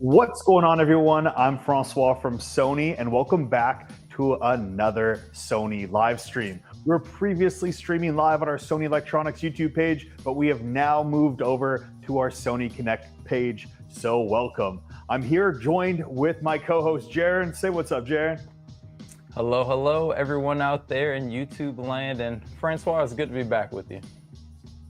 What's going on, everyone? I'm Francois from Sony, and welcome back to another Sony live stream. We were previously streaming live on our Sony Electronics YouTube page, but we have now moved over to our Sony Connect page, so welcome. I'm here joined with my co-host, Jaron. Say what's up, Jaron. Hello, hello, everyone out there in YouTube land, and Francois, it's good to be back with you.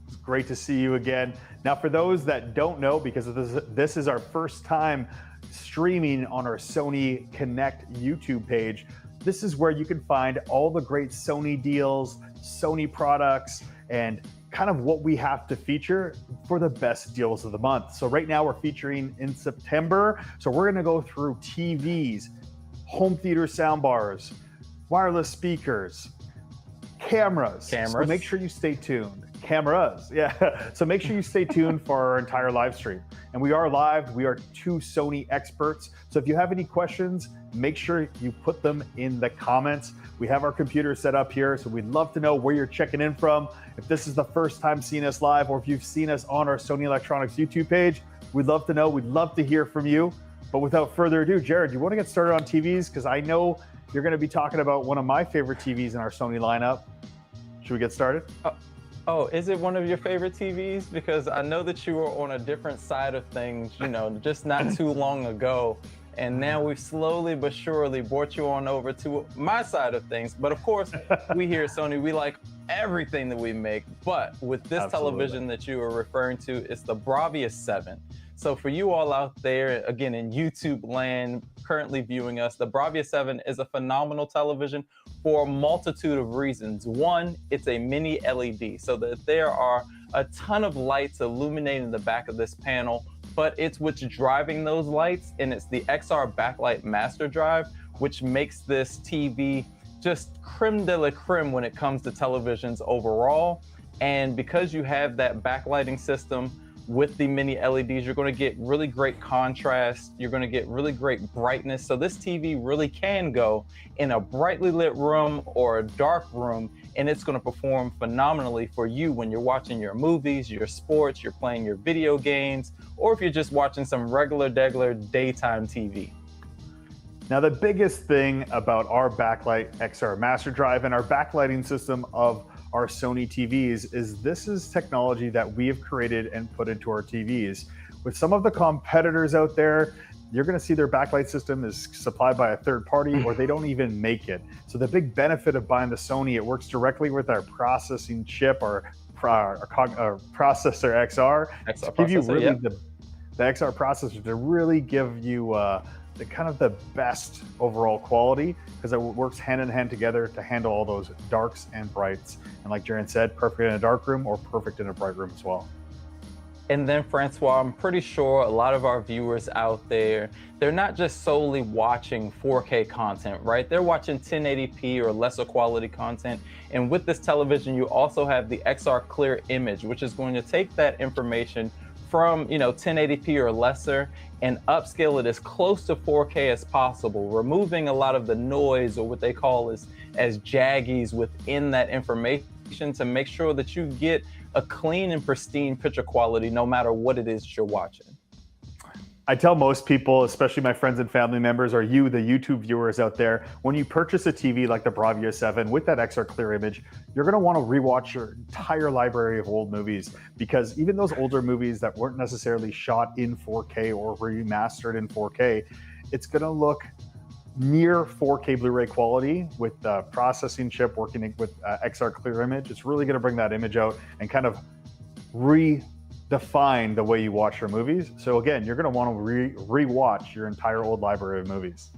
It's great to see you again. Now, for those that don't know, because this is our first time streaming on our Sony Connect YouTube page, this is where you can find all the great Sony deals, Sony products, and kind of what we have to feature for the best deals of the month. So right now we're featuring in September. So we're gonna go through TVs, home theater soundbars, wireless speakers, cameras. So make sure you stay tuned. Cameras, yeah. So make sure you stay tuned for our entire live stream. And we are live. We are two Sony experts. So if you have any questions, make sure you put them in the comments. We have our computer set up here, so we'd love to know where you're checking in from. If this is the first time seeing us live, or if you've seen us on our Sony Electronics YouTube page, we'd love to know. We'd love to hear from you. But without further ado, Jared, do you want to get started on TVs? Because I know you're going to be talking about one of my favorite TVs in our Sony lineup. Should we get started? Oh, is it one of your favorite TVs? Because I know that you were on a different side of things, you know, just not too long ago. And now we've slowly but surely brought you on over to my side of things. But of course, we here at Sony, we like everything that we make. But with this television that you are referring to, it's the Bravia 7. So for you all out there, again, in YouTube land, currently viewing us, the Bravia 7 is a phenomenal television for a multitude of reasons. One, it's a mini LED, so that there are a ton of lights illuminating the back of this panel, but it's what's driving those lights, and it's the XR backlight master drive, which makes this TV just creme de la creme when it comes to televisions overall. And because you have that backlighting system with the mini LEDs, you're going to get really great contrast. You're going to get really great brightness. So this TV really can go in a brightly lit room or a dark room, and it's going to perform phenomenally for you when you're watching your movies, your sports, you're playing your video games, or if you're just watching some regular daytime TV. Now, the biggest thing about our backlight XR master drive and our backlighting system of our Sony TVs is this is technology that we have created and put into our TVs. With some of the competitors out there, you're going to see their backlight system is supplied by a third party, or they don't even make it. So the big benefit of buying the Sony, it works directly with our processing chip or processor XR to give you really the XR processor to really give you the kind of the best overall quality, because it works hand in hand together to handle all those darks and brights. And like Jaron said, perfect in a dark room or perfect in a bright room as well. And then, Francois, I'm pretty sure a lot of our viewers out there, they're not just solely watching 4K content, right? They're watching 1080p or lesser quality content. And with this television, you also have the XR Clear Image, which is going to take that information from 1080p or lesser and upscale it as close to 4K as possible, removing a lot of the noise, or what they call as jaggies within that information, to make sure that you get a clean and pristine picture quality no matter what it is you're watching. I tell most people, especially my friends and family members, or you, the YouTube viewers out there, when you purchase a TV like the Bravia 7 with that XR Clear Image, you're going to want to rewatch your entire library of old movies, because even those older movies that weren't necessarily shot in 4K or remastered in 4K, it's going to look near 4K Blu-ray quality with the processing chip working with XR Clear Image. It's really going to bring that image out and kind of redefine the way you watch your movies. So again, you're going to want to re-watch your entire old library of movies.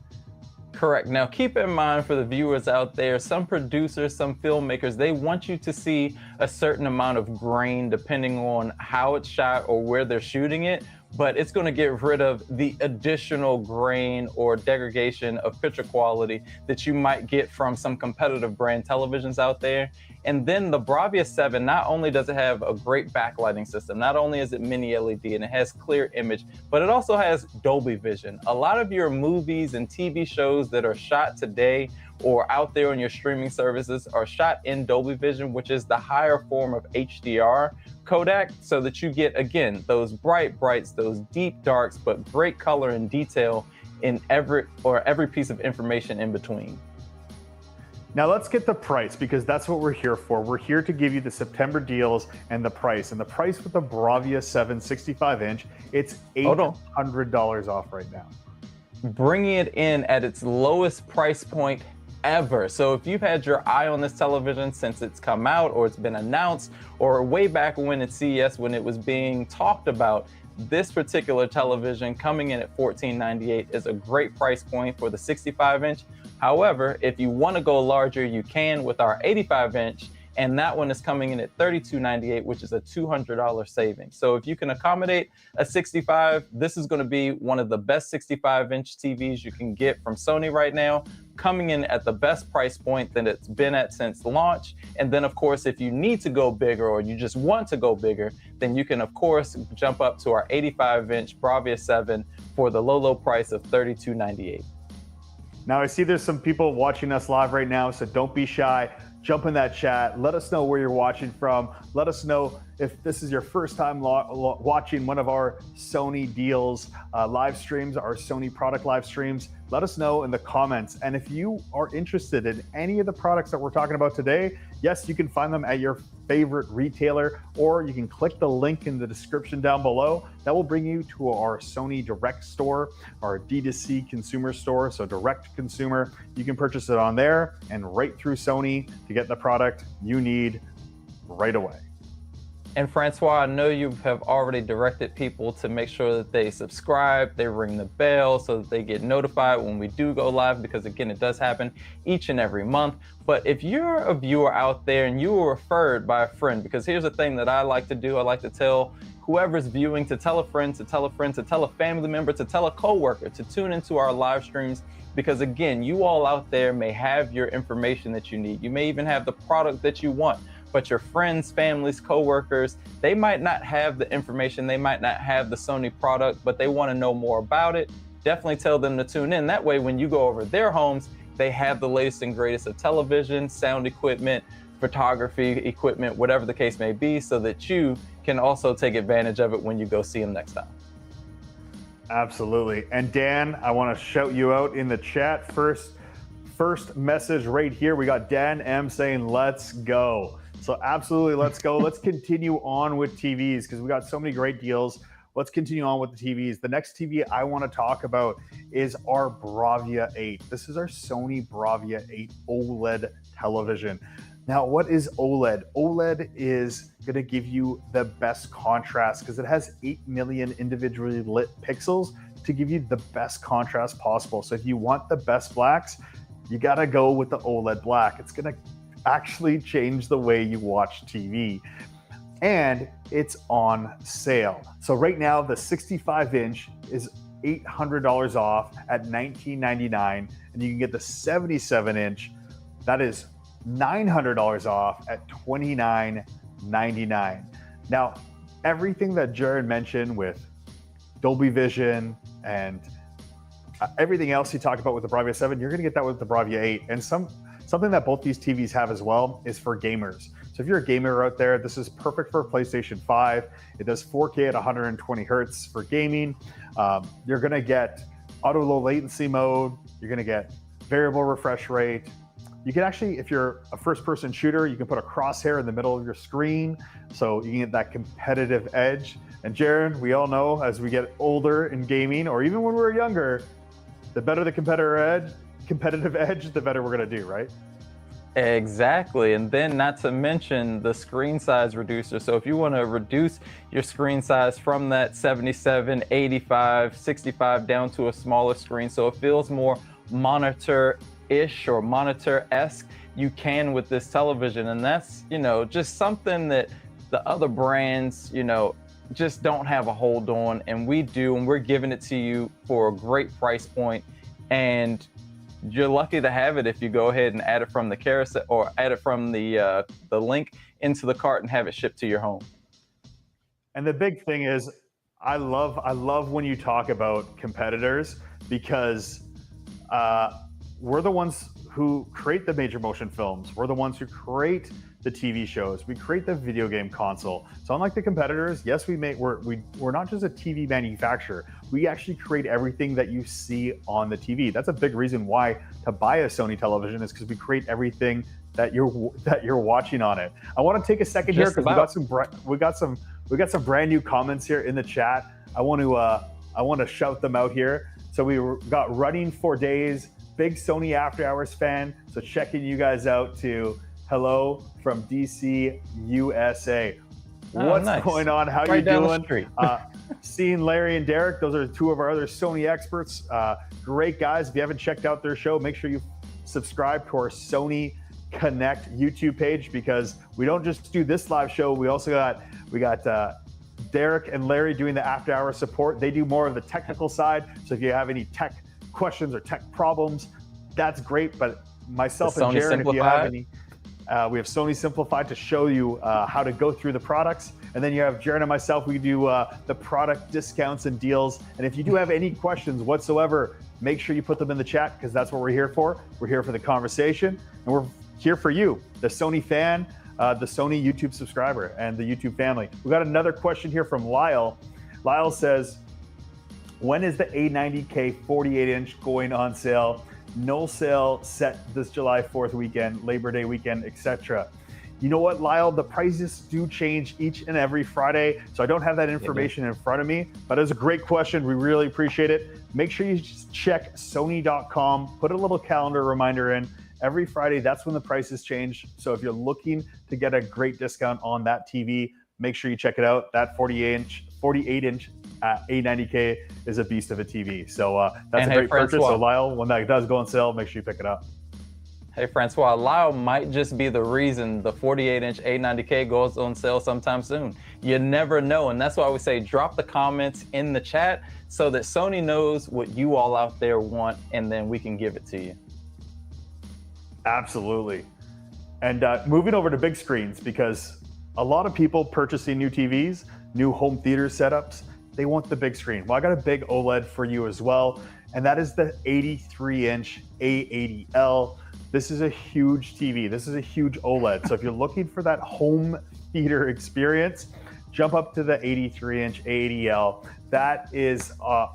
Correct. Now, keep in mind, for the viewers out there, some producers, some filmmakers, they want you to see a certain amount of grain depending on how it's shot or where they're shooting it, but it's going to get rid of the additional grain or degradation of picture quality that you might get from some competitive brand televisions out there. And then the Bravia 7, not only does it have a great backlighting system, not only is it mini LED and it has clear image, but it also has Dolby Vision. A lot of your movies and TV shows that are shot today or out there on your streaming services are shot in Dolby Vision, which is the higher form of HDR codec, so that you get, again, those bright brights, those deep darks, but great color and detail in every piece of information in between. Now let's get the price, because that's what we're here for. We're here to give you the September deals and the price. And the price with the Bravia 7 65-inch, it's $800 off right now. Bringing it in at its lowest price point ever. So if you've had your eye on this television since it's come out, or it's been announced, or way back when at CES when it was being talked about, this particular television coming in at $1498 is a great price point for the 65-inch. However, if you want to go larger, you can with our 85-inch, and that one is coming in at $3298, which is a $200 savings. So if you can accommodate a 65, this is going to be one of the best 65-inch TVs you can get from Sony right now, coming in at the best price point that it's been at since launch. And then, of course, if you need to go bigger or you just want to go bigger, then you can, of course, jump up to our 85-inch Bravia 7 for the low price of $3298. Now I see there's some people watching us live right now, so don't be shy. Jump in that chat. Let us know where you're watching from. Let us know if this is your first time watching one of our Sony deals live streams, our Sony product live streams. Let us know in the comments. And if you are interested in any of the products that we're talking about today, yes, you can find them at your favorite retailer, or you can click the link in the description down below. That will bring you to our Sony direct store, our D2C consumer store, so direct to consumer. You can purchase it on there and right through Sony to get the product you need right away. And Francois, I know you have already directed people to make sure that they subscribe, they ring the bell so that they get notified when we do go live, because again, it does happen each and every month. But if you're a viewer out there and you were referred by a friend, because here's the thing that I like to do, I like to tell whoever's viewing to tell a friend, to tell a friend, to tell a family member, to tell a coworker to tune into our live streams, because again, you all out there may have your information that you need. You may even have the product that you want, but your friends, families, coworkers, they might not have the information, they might not have the Sony product, but they want to know more about it. Definitely tell them to tune in. That way, when you go over their homes, they have the latest and greatest of television, sound equipment, photography equipment, whatever the case may be, so that you can also take advantage of it when you go see them next time. Absolutely. And Dan, I want to shout you out in the chat. First message right here. We got Dan M saying, let's go. So absolutely, let's go. Let's continue on with TVs, because we got so many great deals. Let's continue on with the TVs. The next TV I want to talk about is our Bravia 8. This is our Sony Bravia 8 OLED television. Now, what is OLED? OLED is going to give you the best contrast because it has 8 million individually lit pixels to give you the best contrast possible. So if you want the best blacks, you got to go with the OLED black. It's going to actually change the way you watch TV. And it's on sale. So right now, the 65-inch is $800 off at $1999, and you can get the 77-inch, that is $900 off at $29.99. Now, everything that Jared mentioned with Dolby Vision and everything else he talked about with the Bravia 7, you're gonna get that with the Bravia 8. And something that both these TVs have as well is for gamers. So if you're a gamer out there, this is perfect for PlayStation 5. It does 4K at 120 hertz for gaming. You're gonna get auto low latency mode. You're gonna get variable refresh rate. You can actually, if you're a first-person shooter, you can put a crosshair in the middle of your screen, so you can get that competitive edge. And Jared, we all know as we get older in gaming, or even when we're younger, the better the competitive edge, the better we're gonna do, right? Exactly. And then not to mention the screen size reducer. So if you want to reduce your screen size from that 77, 85, 65 down to a smaller screen, so it feels more monitor-ish or monitor-esque, you can with this television. And that's, just something that the other brands, just don't have a hold on, and we do, and we're giving it to you for a great price point. And you're lucky to have it if you go ahead and add it from the carousel or add it from the link into the cart and have it shipped to your home. And the big thing is, I love when you talk about competitors, because we're the ones who create the major motion films. We're the ones who create the TV shows. We create the video game console. So unlike the competitors, yes, we're not just a TV manufacturer. We actually create everything that you see on the TV. That's a big reason why to buy a Sony television, is because we create everything that you're watching on it. I want to take a second here, because we got some brand new comments here in the chat. I want to shout them out here. So we got Running for Days, big Sony After Hours fan. So checking you guys out too. Hello from DC, USA. What's going on? How you doing? Seeing Larry and Derek, those are two of our other Sony experts. Great guys. If you haven't checked out their show, make sure you subscribe to our Sony Connect YouTube page, because we don't just do this live show. We also got Derek and Larry doing the after hour support. They do more of the technical side. So if you have any tech questions or tech problems, that's great. But myself and Jared, if you have any, we have Sony Simplified to show you how to go through the products. And then you have Jared and myself, we do the product discounts and deals. And if you do have any questions whatsoever, make sure you put them in the chat, because that's what we're here for. We're here for the conversation, and we're here for you, the Sony fan, the Sony YouTube subscriber, and the YouTube family. We got another question here from Lyle. Lyle says, when is the A90K 48-inch going on sale? No sale set this July 4th weekend, Labor Day weekend, etc. You know what, Lyle? The prices do change each and every Friday, so I don't have that information in front of me, but it's a great question. We really appreciate it. Make sure you just check Sony.com, put a little calendar reminder in. Every Friday, that's when the prices change. So if you're looking to get a great discount on that TV, make sure you check it out. That 48-inch A90K is a beast of a TV. So that's a great purchase. So Lyle, when that does go on sale, make sure you pick it up. Hey, Francois, Lyle might just be the reason the 48-inch A90K goes on sale sometime soon. You never know. And that's why we say drop the comments in the chat so that Sony knows what you all out there want, and then we can give it to you. Absolutely. And moving over to big screens, because a lot of people purchasing new TVs, new home theater setups, they want the big screen. Well, I got a big OLED for you as well, and that is the 83-inch A80L. This is a huge TV. This is a huge OLED. So if you're looking for that home theater experience, jump up to the 83-inch A80L. That is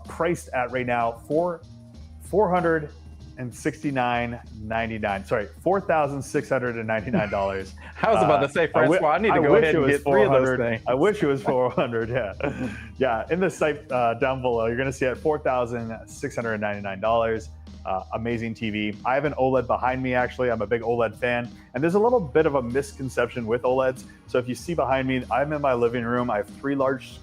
priced at right now for $469.99. Sorry, $4,699. I was about to say, Francois, I need to go ahead and get 3 of those things. I wish it was 400. Yeah, yeah. In the site down below, you're going to see it at $4,699. Amazing TV. I have an OLED behind me. Actually, I'm a big OLED fan, and there's a little bit of a misconception with OLEDs. So if you see behind me, I'm in my living room. I have three large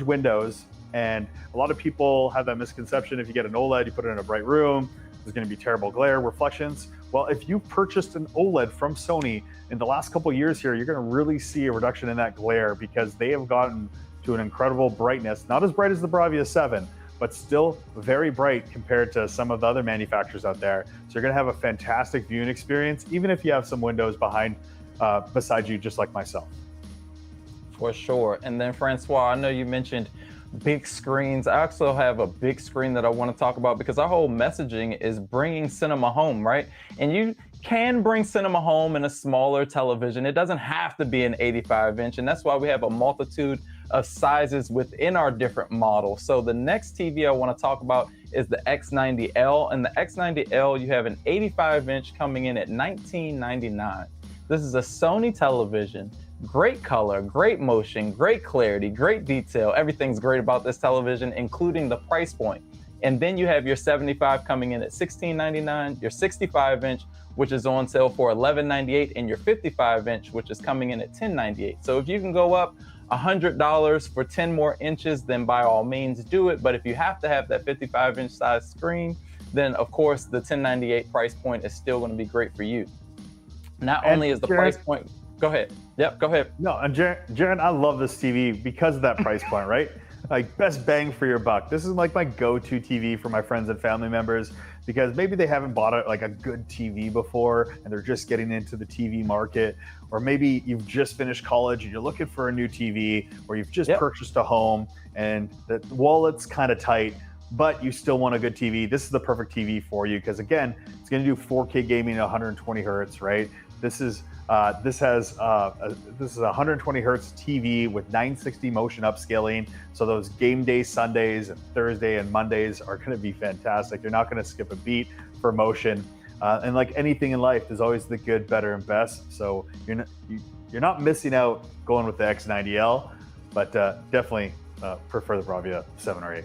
windows. And a lot of people have that misconception. If you get an OLED, you put it in a bright room, there's going to be terrible glare, reflections. Well, if you purchased an OLED from Sony in the last couple of years here, you're going to really see a reduction in that glare, because they have gotten to an incredible brightness. Not as bright as the Bravia 7, but still very bright compared to some of the other manufacturers out there. So you're going to have a fantastic viewing experience, even if you have some windows beside you, just like myself. For sure. And then, Francois, I know you mentioned big screens. I also have a big screen that I want to talk about, because our whole messaging is bringing cinema home, right? And you can bring cinema home in a smaller television. It doesn't have to be an 85-inch, and that's why we have a multitude of sizes within our different models. So the next TV I want to talk about is the X90L, and the X90L, you have an 85-inch coming in at $19.99. This is a Sony television. Great color, great motion, great clarity, great detail. Everything's great about this television, including the price point. And then you have your 75 coming in at $16.99, your 65-inch, which is on sale for $11.98, and your 55-inch, which is coming in at $10.98. So if you can go up $100 for 10 more inches, then by all means do it. But if you have to have that 55-inch size screen, then of course the $10.98 price point is still going to be great for you. Not only is the price point... Go ahead. Yep, go ahead. No, and Jared, I love this TV because of that price point, right? like best bang for your buck. This is like my go-to TV for my friends and family members because maybe they haven't bought like a good TV before and they're just getting into the TV market, or maybe you've just finished college and you're looking for a new TV, or you've just purchased a home and the wallet's kind of tight, but you still want a good TV. This is the perfect TV for you because again, it's going to do 4K gaming at 120 hertz, right? This is a 120 hertz TV with 960 motion upscaling. So those game day Sundays and Thursday and Mondays are going to be fantastic. You're not going to skip a beat for motion. And like anything in life, there's always the good, better, and best. So you're not missing out going with the X90L, but definitely prefer the Bravia 7 or 8.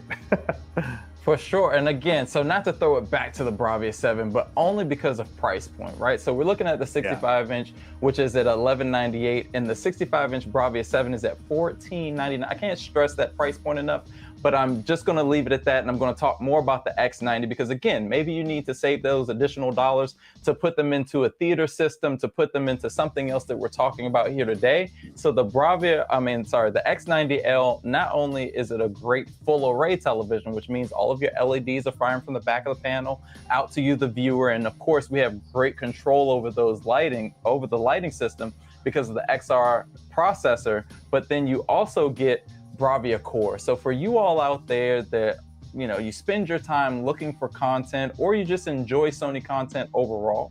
For sure. And again, so not to throw it back to the Bravia 7, but only because of price point, right? So we're looking at the 65-inch, which is at $1198, and the 65-inch Bravia 7 is at $1499. I can't stress that price point enough, but I'm just going to leave it at that, and I'm going to talk more about the X90 because, again, maybe you need to save those additional dollars to put them into a theater system, to put them into something else that we're talking about here today. So the X90L, not only is it a great full array television, which means all of your LEDs are firing from the back of the panel out to you, the viewer, and of course we have great control over the lighting system because of the XR processor, but then you also get Bravia Core. So for you all out there that, you know, you spend your time looking for content or you just enjoy Sony content overall,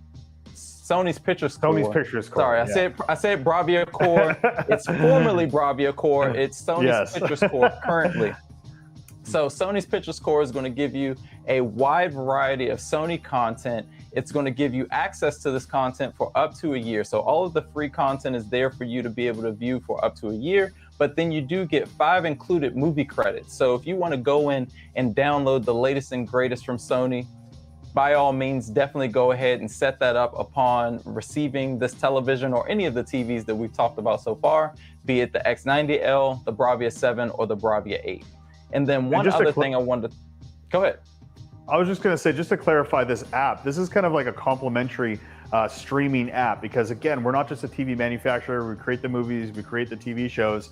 Sony's Pictures Core. Sorry, I said Bravia Core. It's formerly Bravia Core. It's Sony's Pictures Core currently. So Sony's Pictures Core is going to give you a wide variety of Sony content. It's going to give you access to this content for up to a year. So all of the free content is there for you to be able to view for up to a year. But then you do get 5 included movie credits. So if you want to go in and download the latest and greatest from Sony, by all means, definitely go ahead and set that up upon receiving this television or any of the TVs that we've talked about so far, be it the X90L, the Bravia 7, or the Bravia 8. And then one other thing I wanted to, go ahead. I was just going to say, just to clarify this app, this is kind of like a complimentary streaming app because again, we're not just a TV manufacturer. We create the movies, we create the TV shows.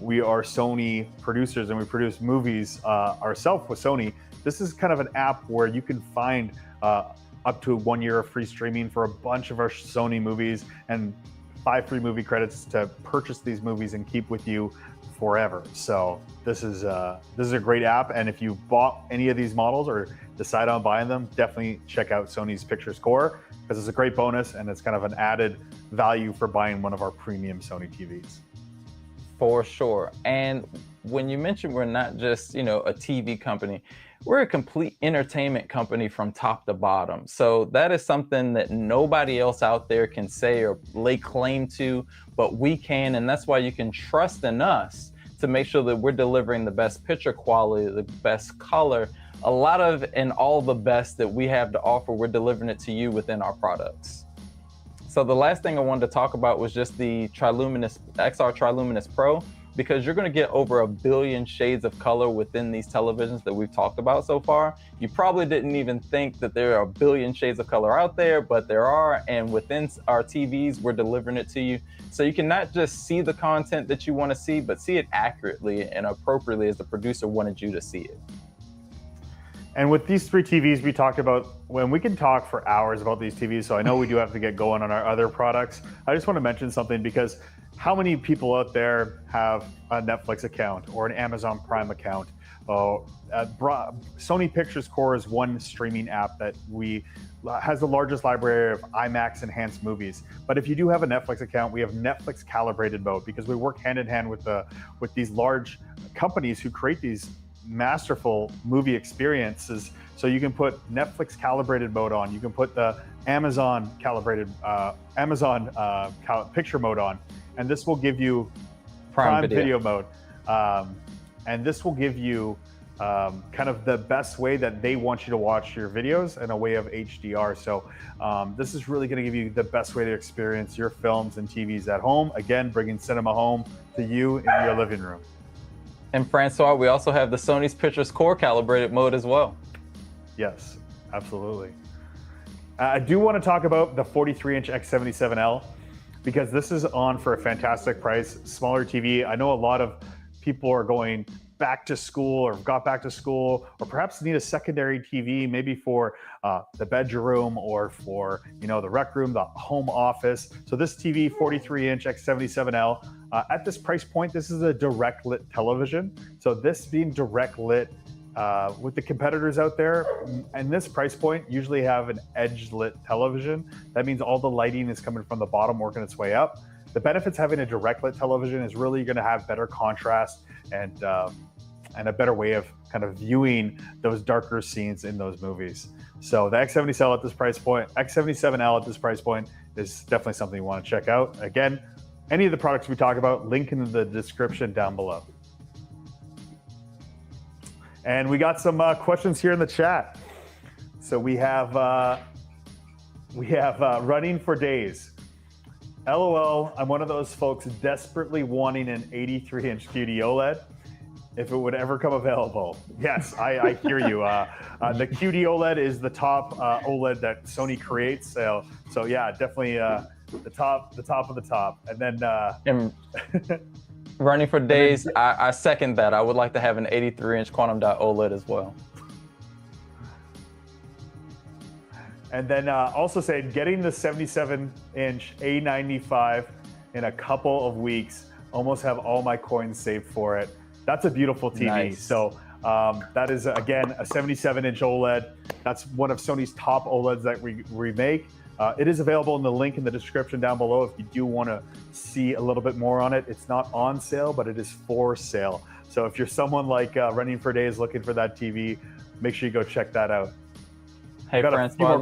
We are Sony producers and we produce movies ourselves with Sony. This is kind of an app where you can find up to 1 year of free streaming for a bunch of our Sony movies and 5 free movie credits to purchase these movies and keep with you forever. So this is a great app, and if you bought any of these models or decide on buying them, definitely check out Sony's Pictures Core because it's a great bonus and it's kind of an added value for buying one of our premium Sony TVs. For sure. And when you mentioned we're not just, you know, a TV company, we're a complete entertainment company from top to bottom. So that is something that nobody else out there can say or lay claim to, but we can, and that's why you can trust in us to make sure that we're delivering the best picture quality, the best color, a lot of and all the best that we have to offer, we're delivering it to you within our products. So the last thing I wanted to talk about was just the XR Triluminous Pro, because you're going to get over 1 billion shades of color within these televisions that we've talked about so far. You probably didn't even think that there are 1 billion shades of color out there, but there are, and within our TVs, we're delivering it to you. So you can not just see the content that you want to see, but see it accurately and appropriately as the producer wanted you to see it. And with these 3 TVs we talked about, when we can talk for hours about these TVs, so I know we do have to get going on our other products. I just want to mention something because how many people out there have a Netflix account or an Amazon Prime account? Sony Pictures Core is one streaming app that has the largest library of IMAX enhanced movies. But if you do have a Netflix account, we have Netflix calibrated mode because we work hand in hand with these large companies who create these masterful movie experiences. So you can put Netflix calibrated mode on, you can put the Amazon calibrated picture mode on, and this will give you Prime video mode. And this will give you kind of the best way that they want you to watch your videos in a way of HDR. So this is really going to give you the best way to experience your films and TVs at home. Again, bringing cinema home to you in your living room. And Francois, we also have the Sony's Pictures Core calibrated mode as well. Yes, absolutely. I do want to talk about the 43-inch X77L because this is on for a fantastic price, smaller TV. I know a lot of people are going back to school or got back to school, or perhaps need a secondary TV, maybe for the bedroom or for, the rec room, the home office. So this TV, 43-inch X77L, at this price point, this is a direct lit television. So this being direct lit, with the competitors out there, and this price point usually have an edge lit television. That means all the lighting is coming from the bottom, working its way up. The benefits having a direct lit television is really going to have better contrast and a better way of kind of viewing those darker scenes in those movies. So the X77L at this price point, X77L at this price point is definitely something you want to check out. Again, any of the products we talk about, link in the description down below. And we got some questions here in the chat. So we have running for days. LOL, I'm one of those folks desperately wanting an 83-inch QD OLED if it would ever come available. Yes, I hear you. The QD OLED is the top OLED that Sony creates. So yeah, definitely the top of the top. And then running for days, I second that. I would like to have an 83-inch quantum dot OLED as well. And then also saying, getting the 77-inch A95 in a couple of weeks, almost have all my coins saved for it. That's a beautiful TV. Nice. So that is, again, a 77-inch OLED. That's one of Sony's top OLEDs that we make. It is available in the link in the description down below if you do want to see a little bit more on it. It's not on sale, but it is for sale. So if you're someone like running for days looking for that TV, make sure you go check that out. Hey, Francois,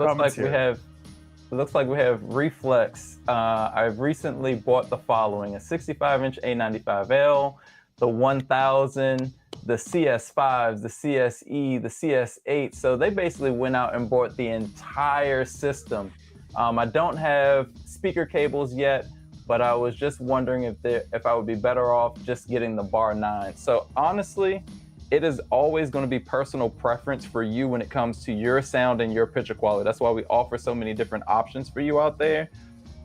looks like we have Reflex. I've recently bought the following: a 65-inch A95L, the 1000, the CS5s, the CSE, the CS8. So they basically went out and bought the entire system. I don't have speaker cables yet, but I was just wondering if I would be better off just getting the Bar 9. So honestly, it is always going to be personal preference for you when it comes to your sound and your picture quality. That's why we offer so many different options for you out there.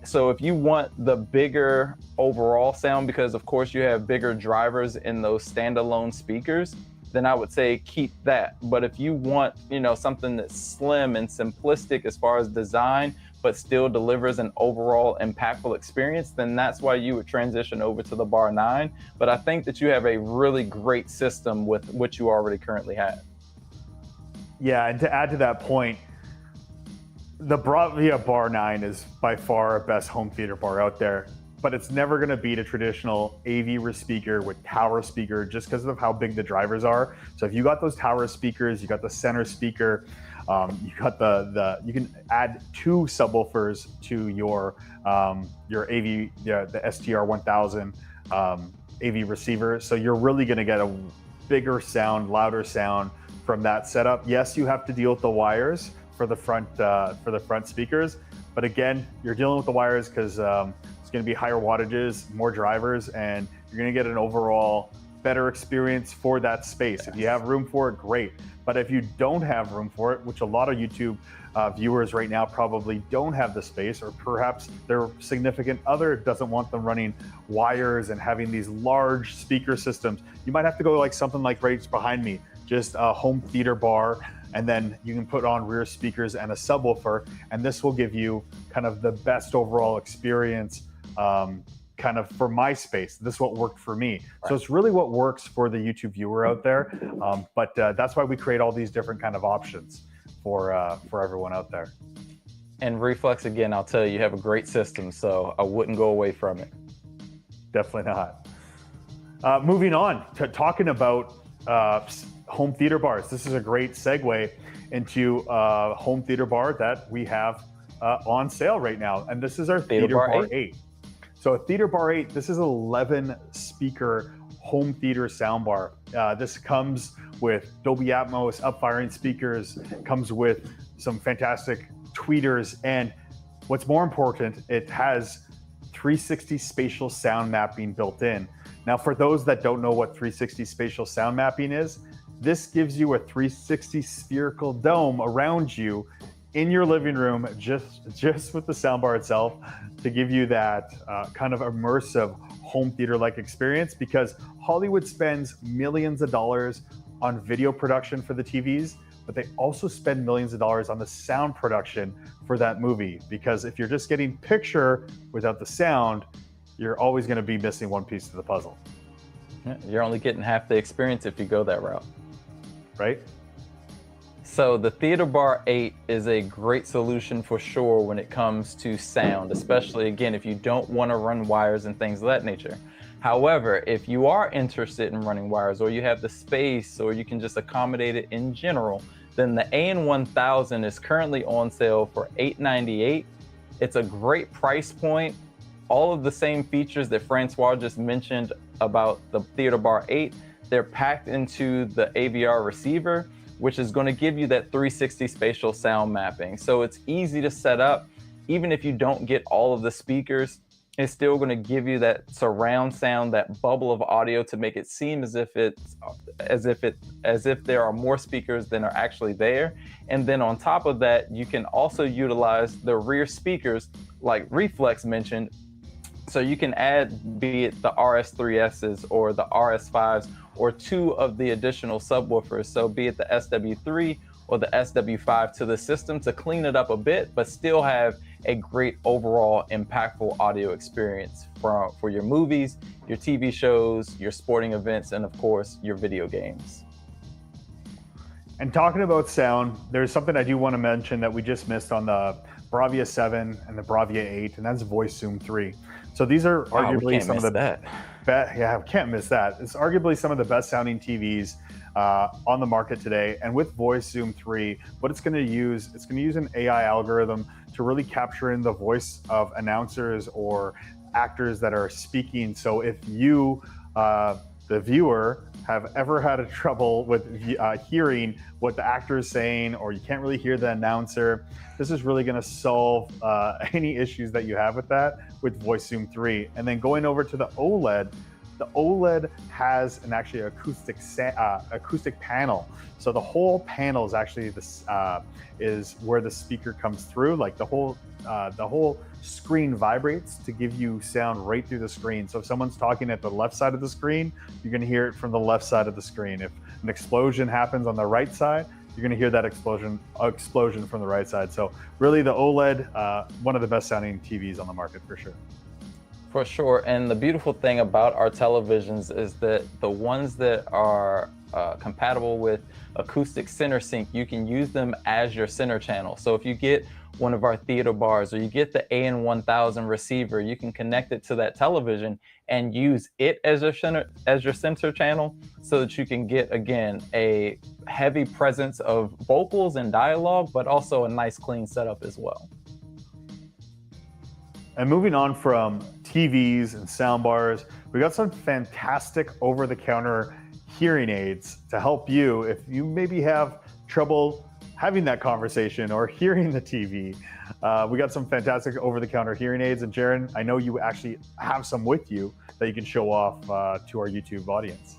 So if you want the bigger overall sound, because of course you have bigger drivers in those standalone speakers, then I would say keep that. But if you want, something that's slim and simplistic as far as design, but still delivers an overall impactful experience, then that's why you would transition over to the Bar 9. But I think that you have a really great system with what you already currently have. Yeah, and to add to that point, the Bravia Bar 9 is by far our best home theater bar out there, but it's never going to beat a traditional AV speaker with tower speaker just because of how big the drivers are. So if you got those tower speakers, you got the center speaker, you got you can add 2 subwoofers to your AV, the STR 1000 AV receiver. So you're really going to get a bigger sound, louder sound from that setup. Yes, you have to deal with the wires for the front speakers, but again, you're dealing with the wires because it's going to be higher wattages, more drivers, and you're going to get an overall better experience for that space. If you have room for it, great. But if you don't have room for it, which a lot of YouTube viewers right now probably don't have the space, or perhaps their significant other doesn't want them running wires and having these large speaker systems, you might have to go like something like right behind me, just a home theater bar, and then you can put on rear speakers and a subwoofer, and this will give you kind of the best overall experience kind of for my space. This is what worked for me. Right. So it's really what works for the YouTube viewer out there. But that's why we create all these different kind of options for everyone out there. And Reflex, again, I'll tell you, you have a great system, so I wouldn't go away from it. Definitely not. Moving on to talking about home theater bars. This is a great segue into a home theater bar that we have on sale right now. And this is our Theater Bar 8. So a Theater Bar 8, this is an 11 speaker home theater soundbar. This comes with Dolby Atmos up-firing speakers, comes with some fantastic tweeters, and what's more important, it has 360 spatial sound mapping built in. Now, for those that don't know what 360 spatial sound mapping is, this gives you a 360 spherical dome around you in your living room, just with the soundbar itself, to give you that kind of immersive home theater-like experience, because Hollywood spends millions of dollars on video production for the TVs, but they also spend millions of dollars on the sound production for that movie. Because if you're just getting picture without the sound, you're always going to be missing one piece of the puzzle. You're only getting half the experience if you go that route. Right? So the Theater Bar 8 is a great solution for sure when it comes to sound, especially again, if you don't want to run wires and things of that nature. However, if you are interested in running wires, or you have the space, or you can just accommodate it in general, then the AN1000 is currently on sale for $898. It's a great price point. All of the same features that Francois just mentioned about the Theater Bar 8, they're packed into the AVR receiver, which is going to give you that 360 spatial sound mapping. So it's easy to set up. Even if you don't get all of the speakers, it's still going to give you that surround sound, that bubble of audio, to make it seem as if there are more speakers than are actually there. And then on top of that, you can also utilize the rear speakers, like Reflex mentioned. So you can add, be it the RS3Ss or the RS5s, or 2 of the additional subwoofers. So be it the SW3 or the SW5 to the system to clean it up a bit, but still have a great overall impactful audio experience for your movies, your TV shows, your sporting events, and of course, your video games. And talking about sound, there's something I do want to mention that we just missed on the Bravia 7 and the Bravia 8, and that's Voice Zoom 3. So these are arguably some of the best. Yeah, can't miss that. It's arguably some of the best sounding TVs on the market today. And with Voice Zoom 3, what it's going to use an AI algorithm to really capture in the voice of announcers or actors that are speaking. So if you, the viewer, have ever had a trouble with hearing what the actor is saying, or you can't really hear the announcer, this is really going to solve any issues that you have with that with Voice Zoom 3. And then going over to the OLED has an actually acoustic panel. So the whole panel is actually this is where the speaker comes through. Like the whole screen vibrates to give you sound right through the screen. So if someone's talking at the left side of the screen, you're going to hear it from the left side of the screen. If an explosion happens on the right side, you're going to hear that explosion from the right side. So really, the OLED, one of the best sounding TVs on the market for sure. For sure. And the beautiful thing about our televisions is that the ones that are compatible with acoustic center sync, you can use them as your center channel. So if you get one of our theater bars, or you get the AN1000 receiver, you can connect it to that television and use it as your center channel, so that you can get, again, a heavy presence of vocals and dialogue, but also a nice clean setup as well. And moving on from TVs and soundbars, we got some fantastic over-the-counter hearing aids to help you if you maybe have trouble having that conversation or hearing the TV. We got some fantastic over-the-counter hearing aids, and Jaron, I know you actually have some with you that you can show off to our YouTube audience.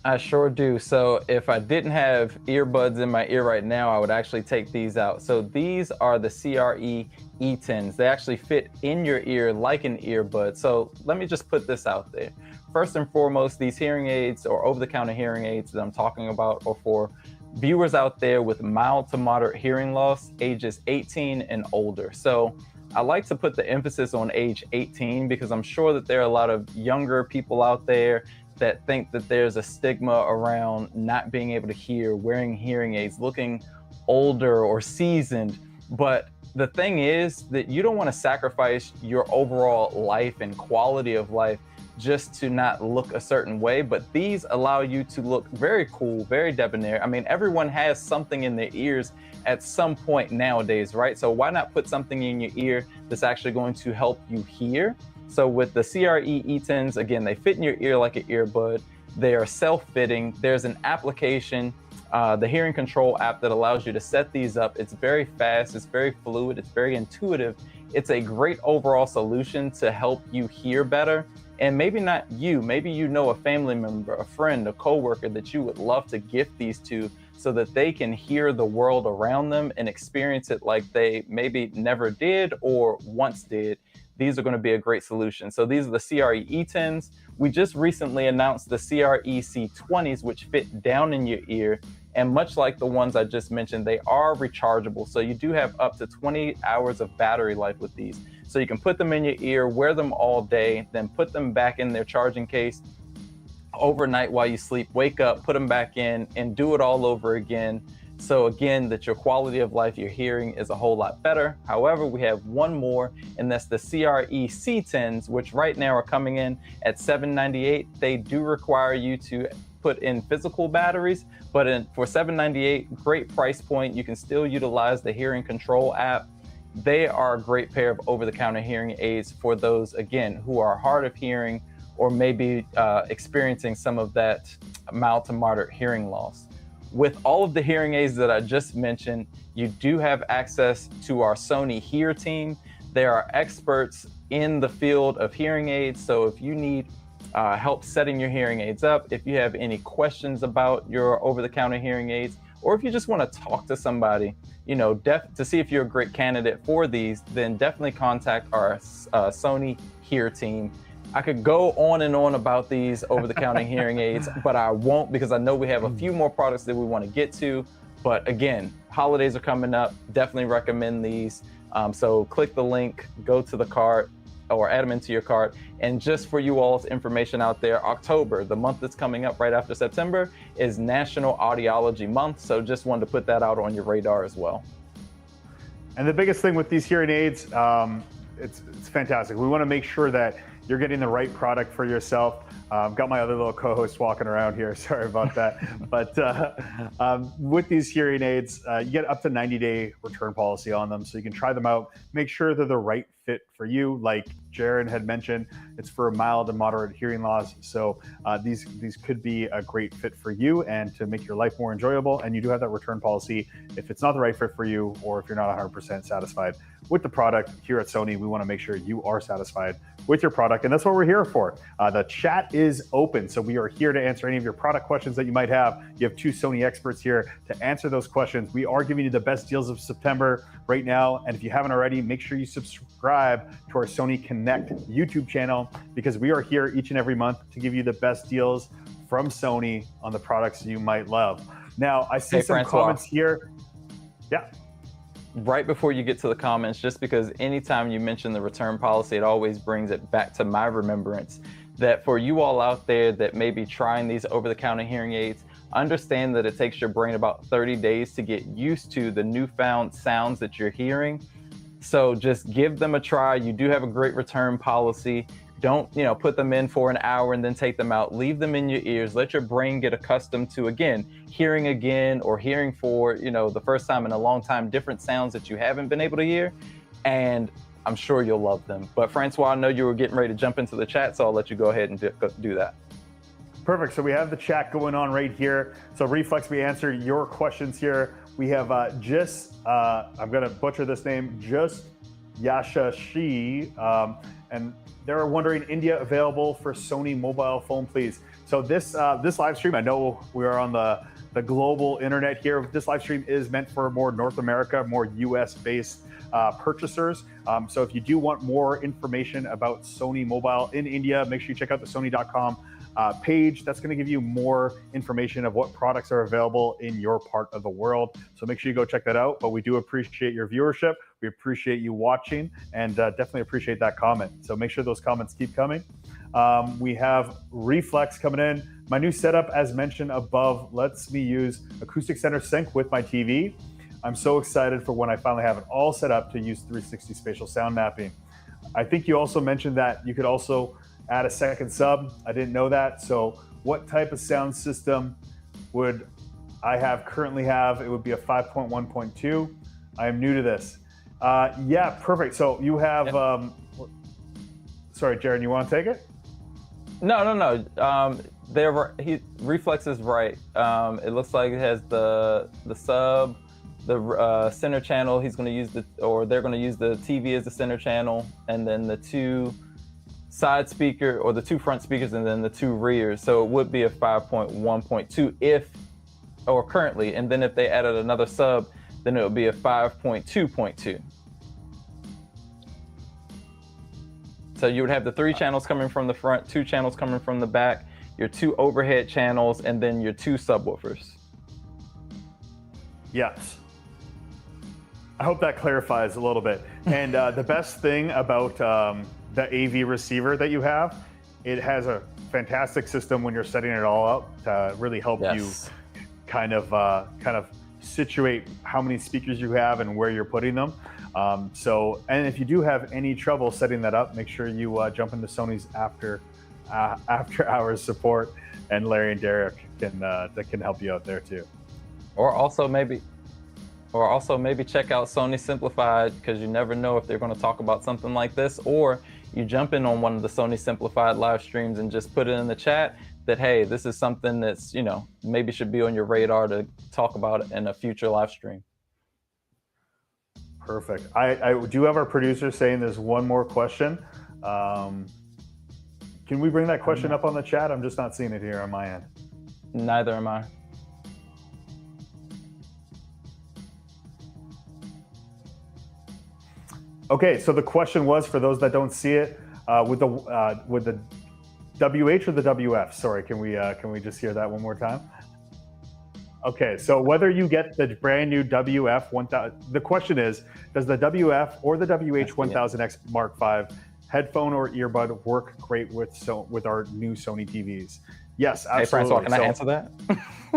I sure do. So if I didn't have earbuds in my ear right now, I would actually take these out. So these are the CRE E10s. They actually fit in your ear like an earbud. So let me just put this out there. First and foremost, these hearing aids, or over-the-counter hearing aids that I'm talking about, are for viewers out there with mild to moderate hearing loss, ages 18 and older. So I like to put the emphasis on age 18, because I'm sure that there are a lot of younger people out there that think that there's a stigma around not being able to hear, wearing hearing aids, looking older or seasoned. But the thing is that you don't want to sacrifice your overall life and quality of life just to not look a certain way. But these allow you to look very cool, very debonair. I mean, everyone has something in their ears at some point nowadays, right? So why not put something in your ear that's actually going to help you hear? So with the CRE E10s, again, they fit in your ear like an earbud. They are self-fitting. There's an application, the hearing control app, that allows you to set these up. It's very fast, it's very fluid, it's very intuitive. It's a great overall solution to help you hear better. And maybe not you, maybe you know a family member, a friend, a coworker that you would love to gift these to so that they can hear the world around them and experience it like they maybe never did or once did. These are going to be a great solution. So these are the CRE E10s. We just recently announced the CRE C20s, which fit down in your ear. And much like the ones I just mentioned, they are rechargeable. So you do have up to 20 hours of battery life with these. So you can put them in your ear, wear them all day, then put them back in their charging case overnight while you sleep, wake up, put them back in, and do it all over again. So again, that your quality of life, your hearing is a whole lot better. However, we have one more, and that's the CRE C10s, which right now are coming in at $798. They do require you to put in physical batteries, but for $798, great price point. You can still utilize the hearing control app. They are a great pair of over-the-counter hearing aids for those, again, who are hard of hearing or maybe experiencing some of that mild to moderate hearing loss. With all of the hearing aids that I just mentioned, you do have access to our Sony Hear team. They are experts in the field of hearing aids. So if you need help setting your hearing aids up, if you have any questions about your over-the-counter hearing aids, or if you just want to talk to somebody, to see if you're a great candidate for these, then definitely contact our Sony Hear team. I could go on and on about these over-the-counter hearing aids, but I won't, because I know we have a few more products that we want to get to. But again, holidays are coming up. Definitely recommend these. So click the link, go to the cart, or add them into your cart. And just for you all's information out there, October, the month that's coming up right after September, is National Audiology Month. So just wanted to put that out on your radar as well. And the biggest thing with these hearing aids, it's fantastic. We want to make sure that you're getting the right product for yourself. I've got my other little co-host walking around here. Sorry about that. But with these hearing aids, you get up to 90-day return policy on them. So you can try them out, make sure they're the right fit for you. Like Jaron had mentioned, it's for mild and moderate hearing loss. So these could be a great fit for you and to make your life more enjoyable. And you do have that return policy if it's not the right fit for you, or if you're not 100% satisfied with the product. Here at Sony, we want to make sure you are satisfied with your product, and that's what we're here for. The chat is open, so we are here to answer any of your product questions that you might have. You have two Sony experts here to answer those questions. We are giving you the best deals of September right now, and if you haven't already, make sure you subscribe to our Sony Connect YouTube channel, because we are here each and every month to give you the best deals from Sony on the products you might love. Now, I see some comments here. Yeah. Right before you get to the comments, just because anytime you mention the return policy, it always brings it back to my remembrance that for you all out there that may be trying these over-the-counter hearing aids, understand that it takes your brain about 30 days to get used to the newfound sounds that you're hearing. So just give them a try. You do have a great return policy. Don't, put them in for an hour and then take them out. Leave them in your ears. Let your brain get accustomed to, again, hearing again, or hearing for, the first time in a long time, different sounds that you haven't been able to hear. And I'm sure you'll love them. But Francois, I know you were getting ready to jump into the chat, so I'll let you go ahead and do that. Perfect. So we have the chat going on right here. So Reflex, we answer your questions here. We have I'm going to butcher this name, Just Yashashi. And they're wondering, India available for Sony mobile phone, please. So this live stream, I know we are on the global internet here. This live stream is meant for more North America, more US-based purchasers. So if you do want more information about Sony mobile in India, make sure you check out the Sony.com page. That's going to give you more information of what products are available in your part of the world. So make sure you go check that out. But we do appreciate your viewership. We appreciate you watching, and definitely appreciate that comment. So make sure those comments keep coming. We have Reflex coming in. My new setup, as mentioned above, lets me use acoustic center sync with my TV. I'm so excited for when I finally have it all set up to use 360 spatial sound mapping. I think you also mentioned that you could also add a second sub. I didn't know that. So what type of sound system would I currently have? It would be a 5.1.2. I am new to this. Yeah, perfect. So you have, sorry, Jaron, you want to take it? No. Reflex is right. It looks like it has the sub, the center channel. They're going to use the TV as the center channel, and then the two side speaker, or the two front speakers, and then the two rears. So it would be a 5.1.2 if or currently, and then if they added another sub, then it would be a 5.2.2. So you would have the 3 channels coming from the front, 2 channels coming from the back, your 2 overhead channels, and then your 2 subwoofers. Yes. I hope that clarifies a little bit. And the best thing about the AV receiver that you have, it has a fantastic system when you're setting it all up to really help you kind of situate how many speakers you have and where you're putting them. And if you do have any trouble setting that up, make sure you jump into Sony's after hours support, and Larry and Derek can help you out there too. Or also maybe check out Sony Simplified, because you never know if they're going to talk about something like this, or you jump in on one of the Sony Simplified live streams and just put it in the chat that, hey, this is something that's, maybe should be on your radar to talk about in a future live stream. Perfect. I do have our producer saying there's one more question. Can we bring that question up on the chat? I'm just not seeing it here on my end. Neither am I. Okay, so the question was, for those that don't see it, with the WH or the WF? Sorry, can we just hear that one more time? Okay, so whether you get the brand new WF 1000, the question is, does the WF or the WH 1000X Mark V headphone or earbud work great with our new Sony TVs? Yes, absolutely. Hey, Francois, can I answer that?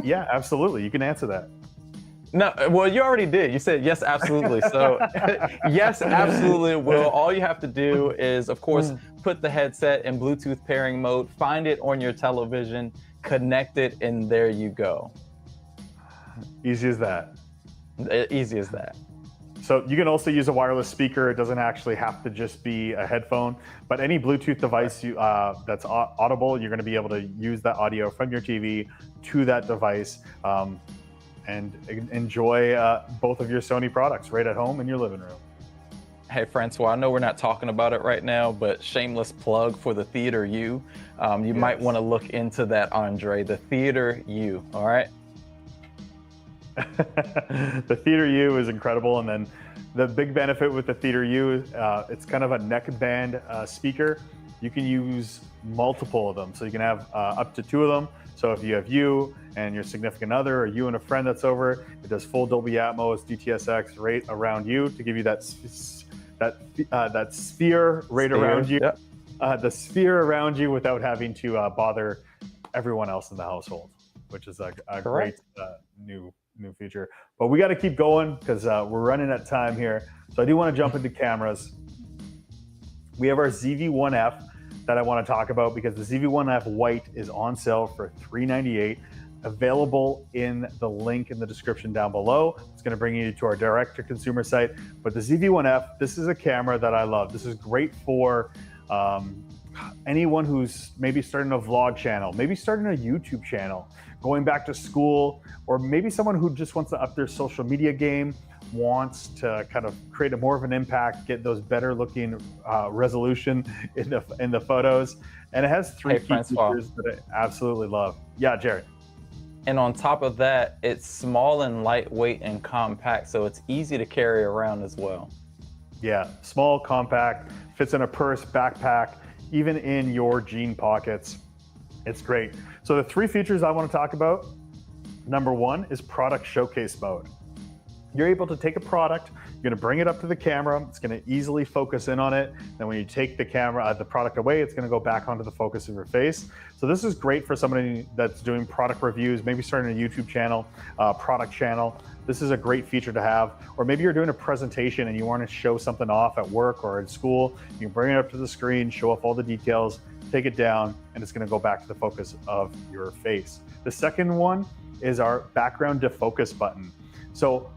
Yeah, absolutely. You can answer that. No, well, you already did. You said yes, absolutely. So yes, absolutely it will. All you have to do is, of course, put the headset in Bluetooth pairing mode, find it on your television, connect it, and there you go. Easy as that. Easy as that. So you can also use a wireless speaker. It doesn't actually have to just be a headphone, but any Bluetooth device that's audible, you're going to be able to use that audio from your TV to that device. And enjoy both of your Sony products right at home in your living room. Hey, Francois, I know we're not talking about it right now, but shameless plug for the Theater U. You might want to look into that, Andre, the Theater U, all right? The Theater U is incredible. And then the big benefit with the Theater U, it's kind of a neckband speaker. You can use multiple of them. So you can have up to 2 of them. So if you have you and your significant other, or you and a friend that's over, it does full Dolby Atmos, DTSX right around you to give you that sphere right around you, the sphere around you without having to bother everyone else in the household, which is a great new feature. But we got to keep going because we're running out of time here. So I do want to jump into cameras. We have our ZV-1F that I want to talk about, because the ZV-1F White is on sale for $398, available in the link in the description down below. It's going to bring you to our direct-to-consumer site. But the ZV-1F, this is a camera that I love. This is great for anyone who's maybe starting a vlog channel, maybe starting a YouTube channel, going back to school, or maybe someone who just wants to up their social media game, wants to kind of create a more of an impact, get those better looking resolution in the photos. And it has 3 key features that I absolutely love. Yeah, Jared. And on top of that, it's small and lightweight and compact, so it's easy to carry around as well. Yeah, small, compact, fits in a purse, backpack, even in your jean pockets. It's great. So the 3 features I want to talk about, number 1 is product showcase mode. You're able to take a product, you're going to bring it up to the camera, it's going to easily focus in on it. Then when you take the product away, it's going to go back onto the focus of your face. So this is great for somebody that's doing product reviews, maybe starting a YouTube channel, product channel. This is a great feature to have. Or maybe you're doing a presentation and you want to show something off at work or at school. You can bring it up to the screen, show off all the details, take it down, and it's going to go back to the focus of your face. The second one is our background defocus button. So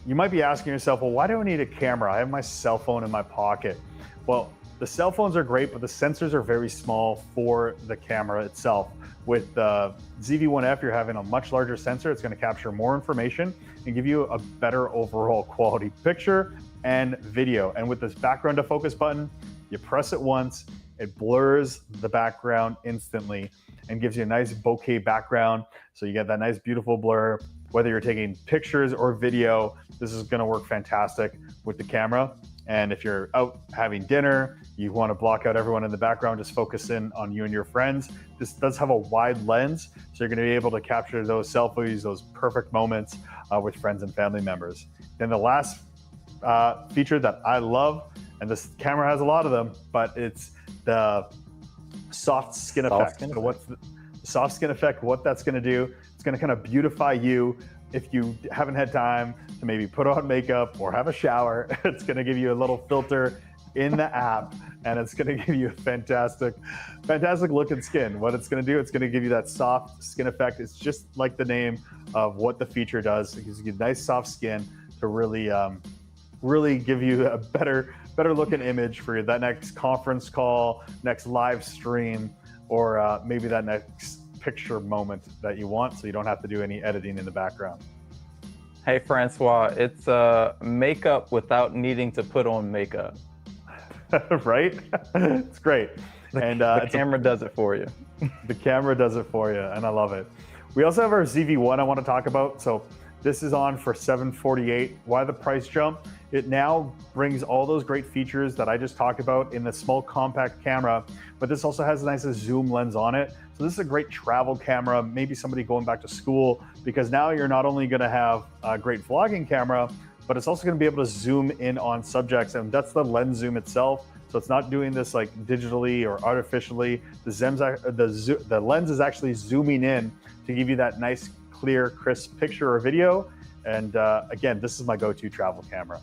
you might be asking yourself, well, why do I need a camera? I have my cell phone in my pocket. Well, the cell phones are great, but the sensors are very small for the camera itself. With the ZV-1F, you're having a much larger sensor. It's going to capture more information and give you a better overall quality picture and video. And with this background defocus button, you press it once, it blurs the background instantly. and gives you a nice bokeh background. So you get that nice, beautiful blur. Whether you're taking pictures or video, this is gonna work fantastic with the camera. And if you're out having dinner, you wanna block out everyone in the background, just focus in on you and your friends. This does have a wide lens, so you're gonna be able to capture those selfies, those perfect moments with friends and family members. Then the last feature that I love, and this camera has a lot of them, but it's the soft skin effect. So what's the soft skin effect? What that's gonna do, it's gonna kind of beautify you. If you haven't had time to maybe put on makeup or have a shower, it's gonna give you a little filter in the app, and it's gonna give you a fantastic looking skin. What it's gonna do, it's gonna give you that soft skin effect. It's just like the name of what the feature does. It gives you nice soft skin to really give you a better looking image for that next conference call, next live stream, or maybe that next picture moment that you want, so you don't have to do any editing in the background. Hey, Francois, it's makeup without needing to put on makeup. Right? It's great. The camera does it for you. The camera does it for you, and I love it. We also have our ZV-1 I want to talk about. So this is on for $748. Why the price jump? It now brings all those great features that I just talked about in the small compact camera, but this also has a nice zoom lens on it. So this is a great travel camera, maybe somebody going back to school, because now you're not only gonna have a great vlogging camera, but it's also gonna be able to zoom in on subjects, and that's the lens zoom itself. So it's not doing this like digitally or artificially. The lens is actually zooming in to give you that nice, clear, crisp picture or video. And again, this is my go-to travel camera.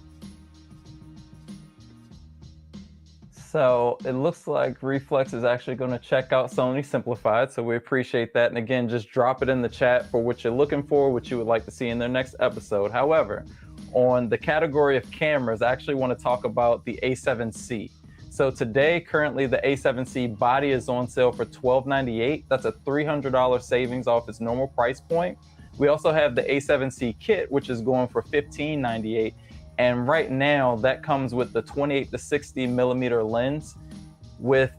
So it looks like Reflex is actually going to check out Sony Simplified. So we appreciate that. And again, just drop it in the chat for what you're looking for, what you would like to see in their next episode. However, on the category of cameras, I actually want to talk about the A7C. So today, currently, the A7C body is on sale for $1298. That's a $300 savings off its normal price point. We also have the A7C kit, which is going for $1598. And right now, that comes with the 28 to 60 millimeter lens. With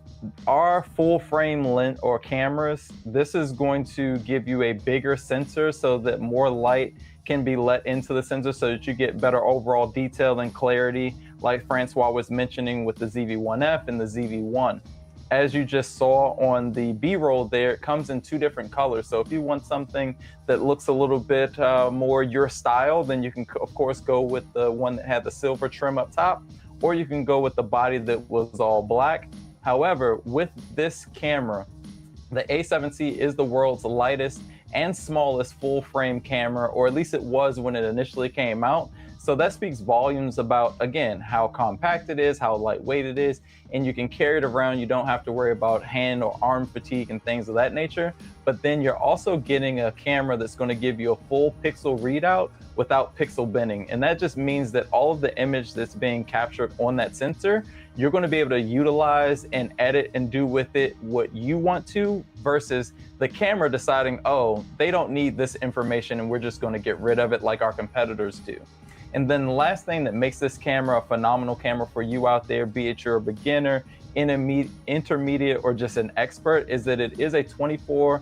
our full frame lens or cameras, this is going to give you a bigger sensor so that more light can be let into the sensor so that you get better overall detail and clarity, like Francois was mentioning with the ZV-1F and the ZV-1. As you just saw on the B-roll there, it comes in two different colors. So if you want something that looks a little bit more your style, then you can, of course, go with the one that had the silver trim up top, or you can go with the body that was all black. However, with this camera, the A7C is the world's lightest and smallest full frame camera, or at least it was when it initially came out. So that speaks volumes about, again, how compact it is, how lightweight it is, and you can carry it around. You don't have to worry about hand or arm fatigue and things of that nature. But then you're also getting a camera that's going to give you a full pixel readout without pixel binning. And that just means that all of the image that's being captured on that sensor, you're going to be able to utilize and edit and do with it what you want to, versus the camera deciding, oh, they don't need this information and we're just going to get rid of it like our competitors do. And then the last thing that makes this camera a phenomenal camera for you out there, be it you're a beginner, intermediate, or just an expert, is that it is a 24.2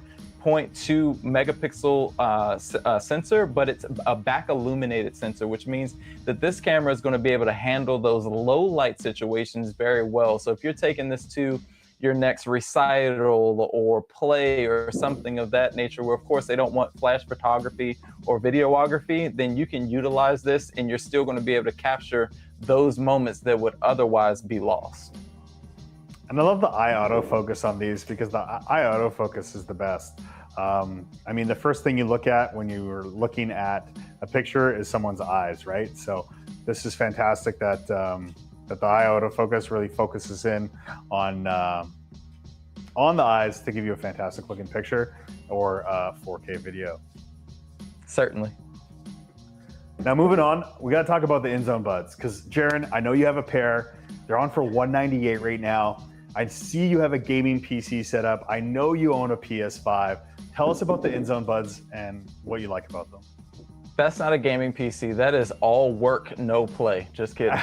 megapixel sensor, but it's a back illuminated sensor, which means that this camera is going to be able to handle those low light situations very well. So if you're taking this to your next recital or play or something of that nature, where of course they don't want flash photography or videography, then you can utilize this and you're still going to be able to capture those moments that would otherwise be lost. And I love the eye autofocus on these, because the eye autofocus is the best. I mean, the first thing you look at when you are looking at a picture is someone's eyes, right? So this is fantastic that that the eye autofocus really focuses in on the eyes to give you a fantastic looking picture or 4K video. Certainly. Now moving on, we got to talk about the InZone buds, because Jaron, I know you have a pair. They're on for $198 right now. I see you have a gaming PC set up. I know you own a PS5. Tell us about the InZone buds and what you like about them. That's not a gaming PC. That is all work, no play. Just kidding.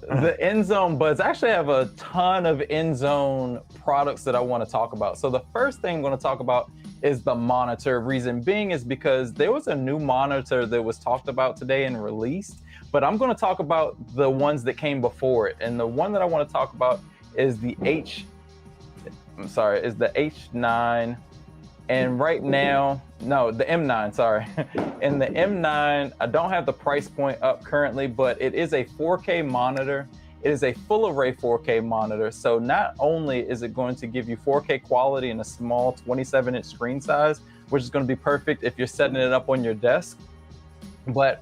The end zone buds. I actually have a ton of end zone products that I want to talk about. So the first thing I'm going to talk about is the monitor. Reason being is because there was a new monitor that was talked about today and released, but I'm going to talk about the ones that came before it. And the one that I want to talk about is the H9. And right now, no, the M9, sorry. And the M9, I don't have the price point up currently, but it is a 4K monitor. It is a full array 4K monitor. So not only is it going to give you 4K quality in a small 27-inch screen size, which is going to be perfect if you're setting it up on your desk, but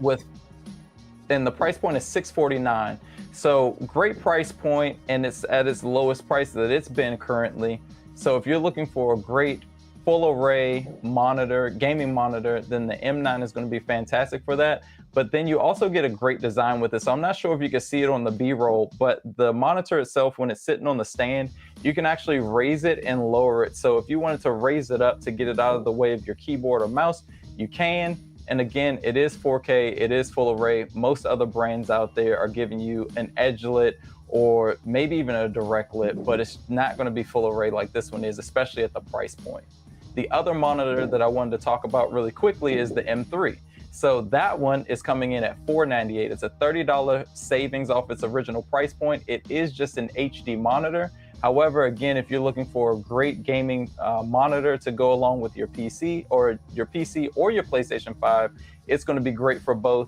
and the price point is $649. So great price point, and it's at its lowest price that it's been currently. So if you're looking for a great full array monitor, gaming monitor, then the M9 is going to be fantastic for that. But then you also get a great design with it. So I'm not sure if you can see it on the B-roll, but the monitor itself, when it's sitting on the stand, you can actually raise it and lower it. So if you wanted to raise it up to get it out of the way of your keyboard or mouse, you can. And again, it is 4K, it is full array. Most other brands out there are giving you an edge lit or maybe even a direct lit, but it's not going to be full array like this one is, especially at the price point. The other monitor that I wanted to talk about really quickly is the M3. So that one is coming in at $498. It's a $30 savings off its original price point. It is just an HD monitor. However, again, if you're looking for a great gaming monitor to go along with your PC or your PlayStation 5, it's going to be great for both.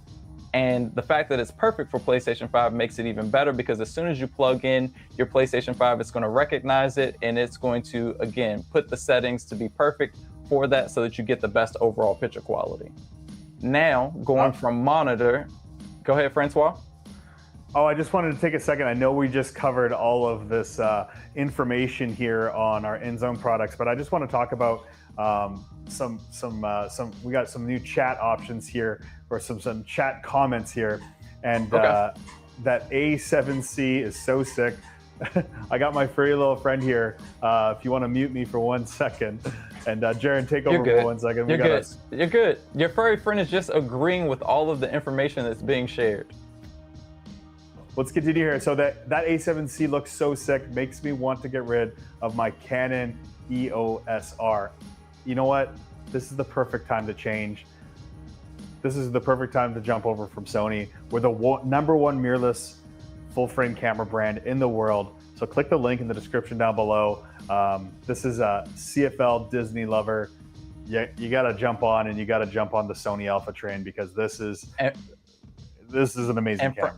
And the fact that it's perfect for PlayStation 5 makes it even better, because as soon as you plug in your PlayStation 5, it's going to recognize it, and it's going to, again, put the settings to be perfect for that so that you get the best overall picture quality. Now, going from monitor, go ahead, Francois. Oh, I just wanted to take a second. I know we just covered all of this information here on our InZone products, but I just want to talk about we got some new chat options here, or some chat comments here, and that A7C is so sick. I got my furry little friend here. If you want to mute me for 1 second, and Jaron, take over for 1 second. You're good. Your furry friend is just agreeing with all of the information that's being shared. Let's continue here. So that A7C looks so sick, makes me want to get rid of my Canon EOS R. You know what? This is the perfect time to change. This is the perfect time to jump over from Sony. We're the #1 mirrorless full-frame camera brand in the world. So click the link in the description down below. This is a CFL Disney lover. You got to jump on, and you got to jump on the Sony Alpha train, because this is an amazing camera.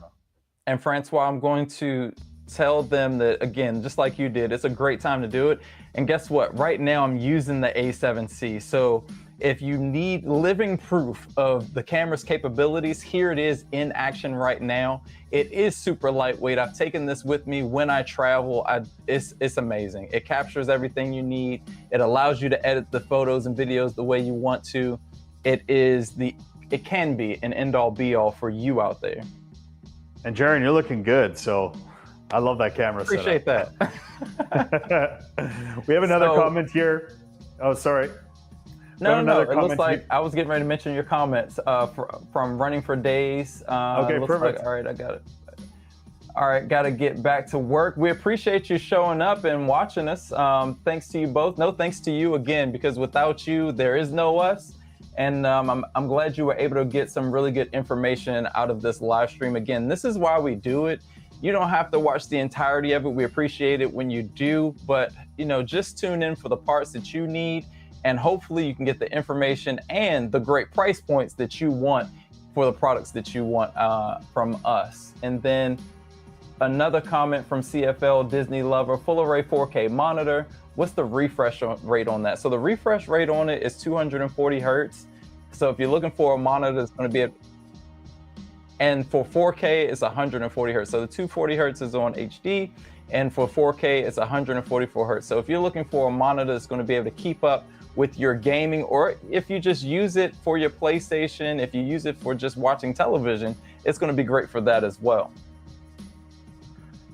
And Francois, I'm going to tell them that, again, just like you did, it's a great time to do it. And guess what? Right now, I'm using the A7C. So if you need living proof of the camera's capabilities, here it is in action right now. It is super lightweight. I've taken this with me when I travel. It's amazing. It captures everything you need. It allows you to edit the photos and videos the way you want to. It can be an end-all be-all for you out there. And Jaron, you're looking good, so I love that camera setup. Appreciate that. We have another comment here. Oh, sorry. No. It looks like I was getting ready to mention your comments from Running for Days. Okay, perfect. Like, all right, I got it. All right, got to get back to work. We appreciate you showing up and watching us. Thanks to you both. No, thanks to you again, because without you, there is no us. And I'm glad you were able to get some really good information out of this live stream. Again, this is why we do it. You don't have to watch the entirety of it. We appreciate it when you do, but just tune in for the parts that you need, and hopefully you can get the information and the great price points that you want for the products that you want from us. And then another comment from CFL Disney Lover, full array 4K monitor. What's the refresh rate on that? So the refresh rate on it is 240 Hertz. So if you're looking for a monitor that's going to be and for 4K, it's 140 Hertz. So the 240 Hertz is on HD, and for 4K, it's 144 Hertz. So if you're looking for a monitor that's going to be able to keep up with your gaming, or if you just use it for your PlayStation, if you use it for just watching television, it's going to be great for that as well.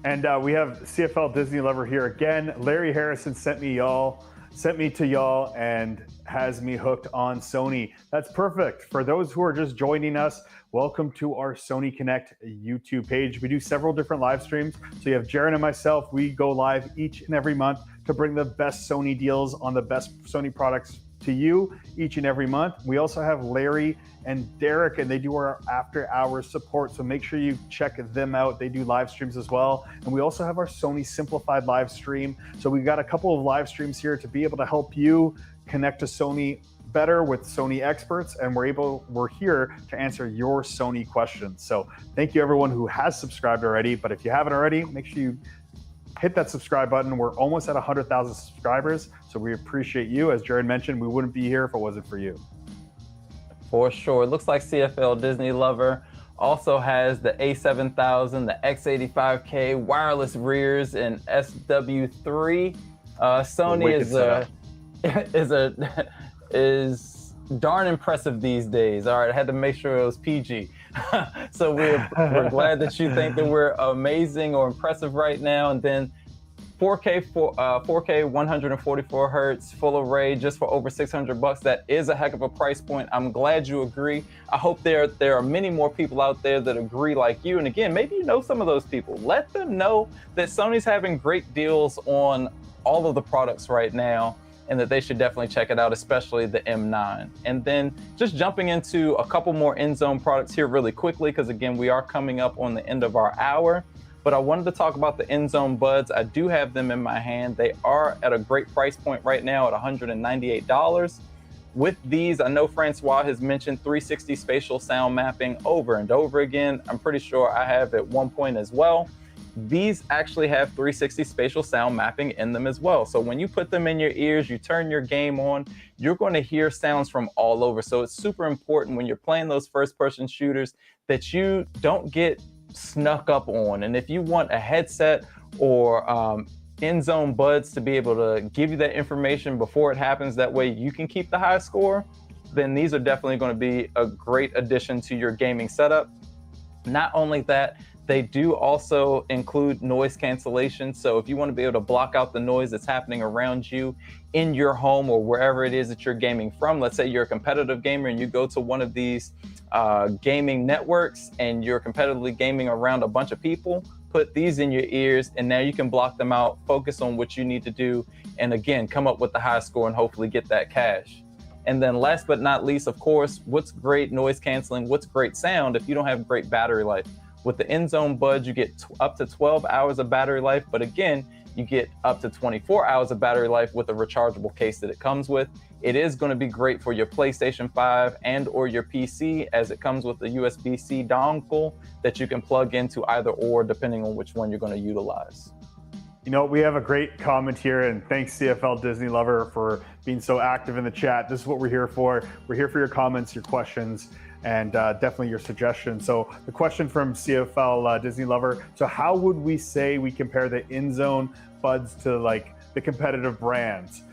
And we have CFL Disney Lover here again. Larry Harrison sent me to y'all, and has me hooked on Sony. That's perfect. For those who are just joining us, welcome to our Sony Connect YouTube page. We do several different live streams. So you have Jaron and myself. We go live each and every month to bring the best Sony deals on the best Sony products to you each and every month. We also have Larry and Derek, and they do our after hours support. So make sure you check them out. They do live streams as well. And we also have our Sony Simplified live stream. So we've got a couple of live streams here to be able to help you connect to Sony better with Sony experts, and we're here to answer your Sony questions. So thank you everyone who has subscribed already, but if you haven't already, make sure you hit that subscribe button. We're almost at 100,000 subscribers, so we appreciate you. As Jared mentioned, we wouldn't be here if it wasn't for you. For sure. It looks like CFL Disney Lover also has the A7000, the X85K wireless rears, and SW3. Sony is darn impressive these days. All right, I had to make sure it was PG. So we're glad that you think that we're amazing or impressive right now. And then 4K 144 hertz full array just for over $600. That is a heck of a price point. I'm glad you agree. I hope there are many more people out there that agree like you. And again, maybe you know some of those people. Let them know that Sony's having great deals on all of the products right now, and that they should definitely check it out, especially the M9. And then just jumping into a couple more InZone products here really quickly, because again, we are coming up on the end of our hour, but I wanted to talk about the InZone buds. I do have them in my hand. They are at a great price point right now at $198. With these, I know Francois has mentioned 360 spatial sound mapping over and over again. I'm pretty sure I have at one point as well. These actually have 360 spatial sound mapping in them as well. So when you put them in your ears, you turn your game on, you're going to hear sounds from all over. So it's super important when you're playing those first-person shooters that you don't get snuck up on. And if you want a headset or InZone buds to be able to give you that information before it happens, that way you can keep the high score, then these are definitely going to be a great addition to your gaming setup. Not only that, they do also include noise cancellation. So if you want to be able to block out the noise that's happening around you in your home or wherever it is that you're gaming from, let's say you're a competitive gamer and you go to one of these gaming networks and you're competitively gaming around a bunch of people, put these in your ears and now you can block them out, focus on what you need to do, and again, come up with the high score and hopefully get that cash. And then last but not least, of course, what's great noise canceling, what's great sound if you don't have great battery life? With the InZone buds, you get up to 12 hours of battery life, but again, you get up to 24 hours of battery life with the rechargeable case that it comes with. It is going to be great for your PlayStation 5 and or your PC, as it comes with a USB-C dongle that you can plug into either or depending on which one you're going to utilize. You know, we have a great comment here, and thanks CFL Disney Lover for being so active in the chat. This is what we're here for. We're here for your comments, your questions, and definitely your suggestions. So the question from CFL Disney Lover, so how would we say we compare the InZone buds to like the competitive brands?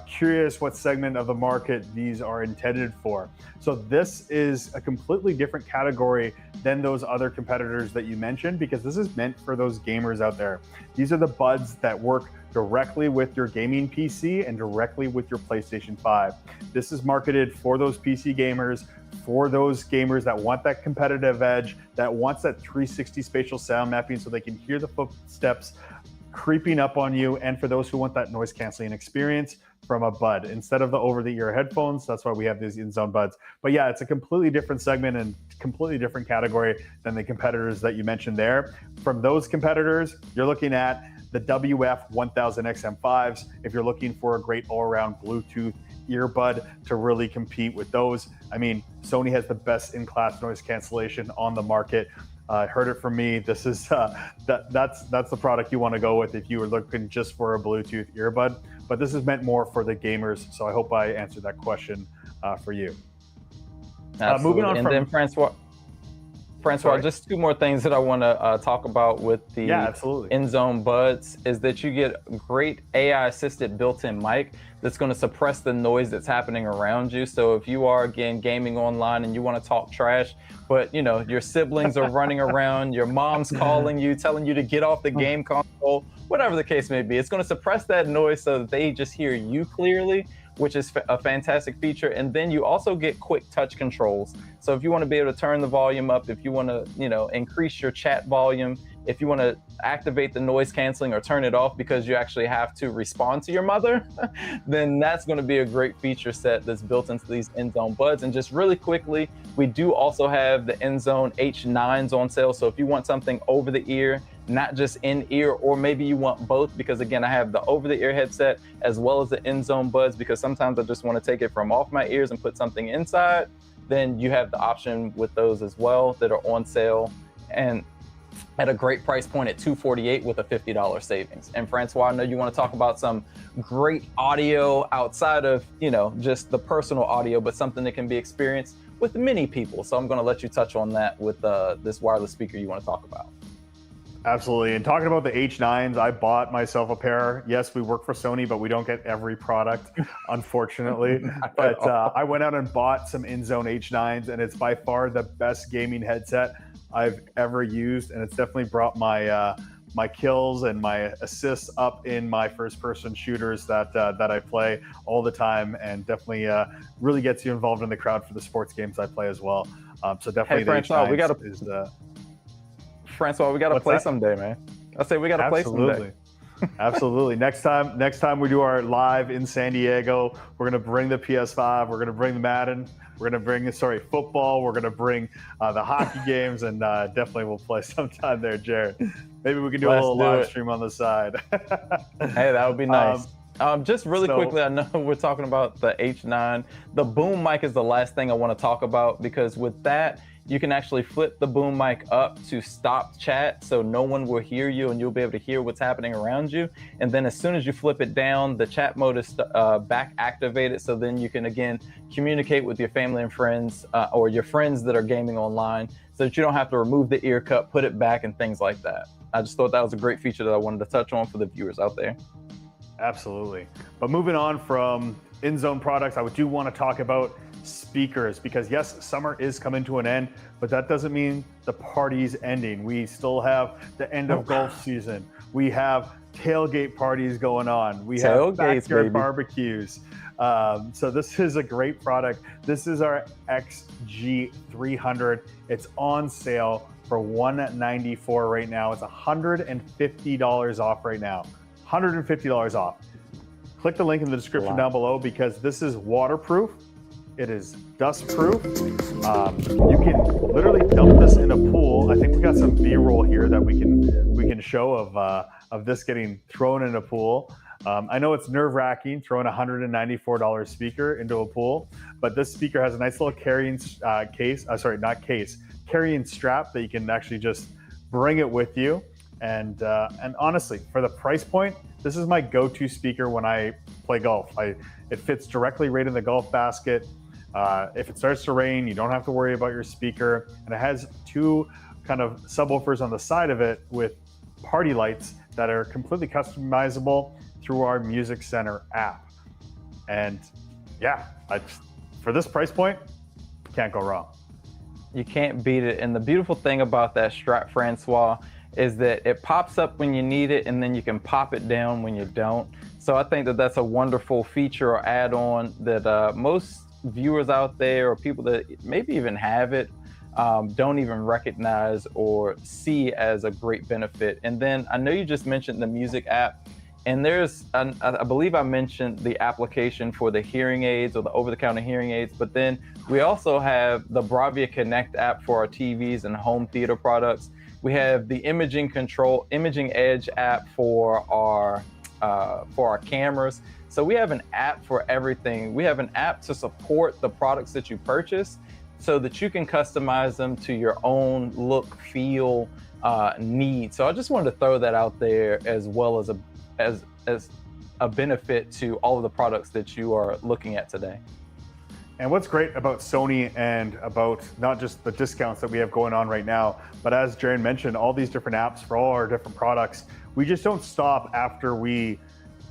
Curious what segment of the market these are intended for. So this is a completely different category than those other competitors that you mentioned, because this is meant for those gamers out there. These are the buds that work directly with your gaming PC and directly with your PlayStation 5. This is marketed for those PC gamers, for those gamers that want that competitive edge, that wants that 360 spatial sound mapping so they can hear the footsteps creeping up on you, and for those who want that noise canceling experience from a bud instead of the over-the-ear headphones. That's why we have these InZone buds. But yeah, it's a completely different segment and completely different category than the competitors that you mentioned there. From those competitors, you're looking at the WF-1000XM5s if you're looking for a great all-around Bluetooth earbud to really compete with those. I mean, Sony has the best in-class noise cancellation on the market. Heard it from me. This is that's the product you want to go with if you were looking just for a Bluetooth earbud. But this is meant more for the gamers. So I hope I answered that question for you. Moving on, and then Francois, just two more things that I want to talk about with the InZone buds is that you get great AI-assisted built-in mic that's going to suppress the noise that's happening around you. So if you are, again, gaming online and you want to talk trash, but you know your siblings are running around, your mom's calling you, telling you to get off the game console, whatever the case may be, it's going to suppress that noise so that they just hear you clearly. which is a fantastic feature. And then you also get quick touch controls. So if you want to be able to turn the volume up, if you want to, increase your chat volume, if you want to activate the noise canceling or turn it off because you actually have to respond to your mother, then that's going to be a great feature set that's built into these InZone buds. And just really quickly, we do also have the InZone H9s on sale. So if you want something over the ear, not just in ear, or maybe you want both, because again, I have the over the ear headset as well as the InZone buds, because sometimes I just want to take it from off my ears and put something inside. Then you have the option with those as well that are on sale and at a great price point at $248 with a $50 savings. And Francois, I know you want to talk about some great audio outside of, just the personal audio, but something that can be experienced with many people. So I'm going to let you touch on that with this wireless speaker you want to talk about. Absolutely. And talking about the H9s, I bought myself a pair. Yes, we work for Sony, but we don't get every product, unfortunately. But I went out and bought some InZone H9s, and it's by far the best gaming headset I've ever used. And it's definitely brought my my kills and my assists up in my first-person shooters that I play all the time, and definitely really gets you involved in the crowd for the sports games I play as well. So definitely, hey, Francois, Francois, we got to play someday, man. I say we got to play someday. Absolutely. Next time we do our live in San Diego, we're going to bring the PS5. We're going to bring the Madden. We're going to bring, football. We're going to bring the hockey games, and definitely we'll play sometime there, Jared. Maybe we can do a little live stream on the side. Hey, that would be nice. Just really quickly, I know we're talking about the H9. The boom mic is the last thing I want to talk about, because with that, you can actually flip the boom mic up to stop chat, so no one will hear you and you'll be able to hear what's happening around you. And then as soon as you flip it down, the chat mode is back activated, so then you can again communicate with your family and friends or your friends that are gaming online, so that you don't have to remove the ear cup, put it back, and things like that. I just thought that was a great feature that I wanted to touch on for the viewers out there. Absolutely. But moving on from InZone products, I do want to talk about speakers, because yes, summer is coming to an end, but that doesn't mean the party's ending. We still have the end of golf season. We have tailgate parties going on. We have backyard barbecues. So this is a great product. This is our XG300. It's on sale for $194 right now. It's $150 off right now. $150 off. Click the link in the description down below, because this is waterproof. It is dust proof. You can literally dump this in a pool. I think we got some B-roll here that we can show of this getting thrown in a pool. I know it's nerve-wracking throwing a $194 speaker into a pool, but this speaker has a nice little carrying carrying strap that you can actually just bring it with you. And honestly, for the price point, this is my go-to speaker when I play golf. It fits directly right in the golf basket. If it starts to rain, you don't have to worry about your speaker. And it has two kind of subwoofers on the side of it with party lights that are completely customizable through our Music Center app. And yeah, for this price point, can't go wrong. You can't beat it. And the beautiful thing about that strap, Francois, is that it pops up when you need it, and then you can pop it down when you don't. So I think that that's a wonderful feature or add-on that most viewers out there, or people that maybe even have it, don't even recognize or see as a great benefit. And then I know you just mentioned the music app, and there's, I believe I mentioned the application for the hearing aids or the over-the-counter hearing aids, but then we also have the Bravia Connect app for our TVs and home theater products. We have the Imaging Edge app for our cameras. So we have an app for everything. We have an app to support the products that you purchase, so that you can customize them to your own look, feel, need. So I just wanted to throw that out there, as well as a benefit to all of the products that you are looking at today. And what's great about Sony, and about not just the discounts that we have going on right now, but as Jaren mentioned, all these different apps for all our different products, we just don't stop after we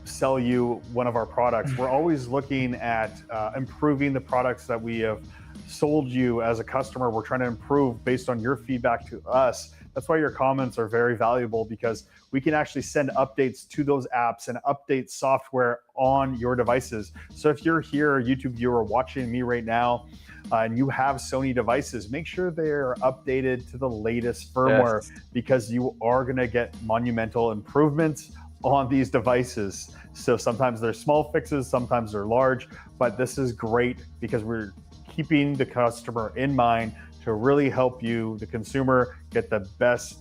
sell you one of our products. We're always looking at improving the products that we have sold you as a customer. We're trying to improve based on your feedback to us. That's why your comments are very valuable, because we can actually send updates to those apps and update software on your devices. So if you're here, a YouTube viewer watching me right now, and you have Sony devices, make sure they're updated to the latest firmware, because you are going to get monumental improvements on these devices. So sometimes they're small fixes, sometimes they're large, but this is great because we're keeping the customer in mind to really help you, the consumer, get the best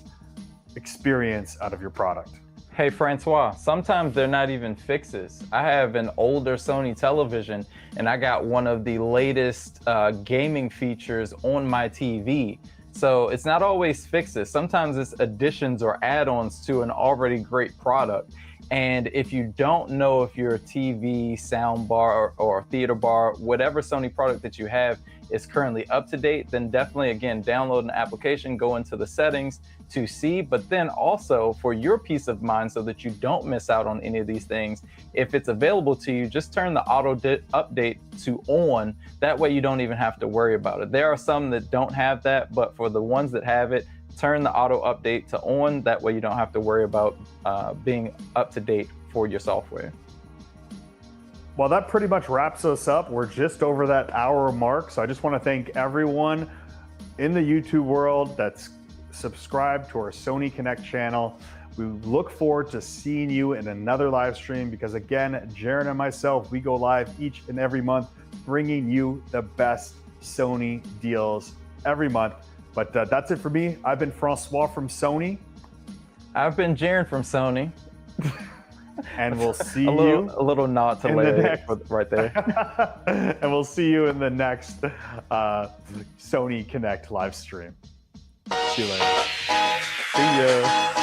experience out of your product. Hey, Francois, sometimes they're not even fixes. I have an older Sony television and I got one of the latest gaming features on my TV. So it's not always fixes. Sometimes it's additions or add-ons to an already great product. And if you don't know if your TV, soundbar, or theater bar, whatever Sony product that you have is currently up to date, then definitely, again, download an application, go into the settings to see. But then also, for your peace of mind, so that you don't miss out on any of these things, if it's available to you, just turn the auto update to on. That way you don't even have to worry about it. There are some that don't have that, but for the ones that have it, turn the auto update to on. That way you don't have to worry about being up to date for your software. Well, that pretty much wraps us up. We're just over that hour mark. So I just want to thank everyone in the YouTube world that's subscribed to our Sony Connect channel. We look forward to seeing you in another live stream, because again, Jaron and myself, we go live each and every month, bringing you the best Sony deals every month. But that's it for me. I've been Francois from Sony. I've been Jaron from Sony. And we'll see a little nod to Larry right there. And we'll see you in the next Sony Connect live stream. See you later. See ya.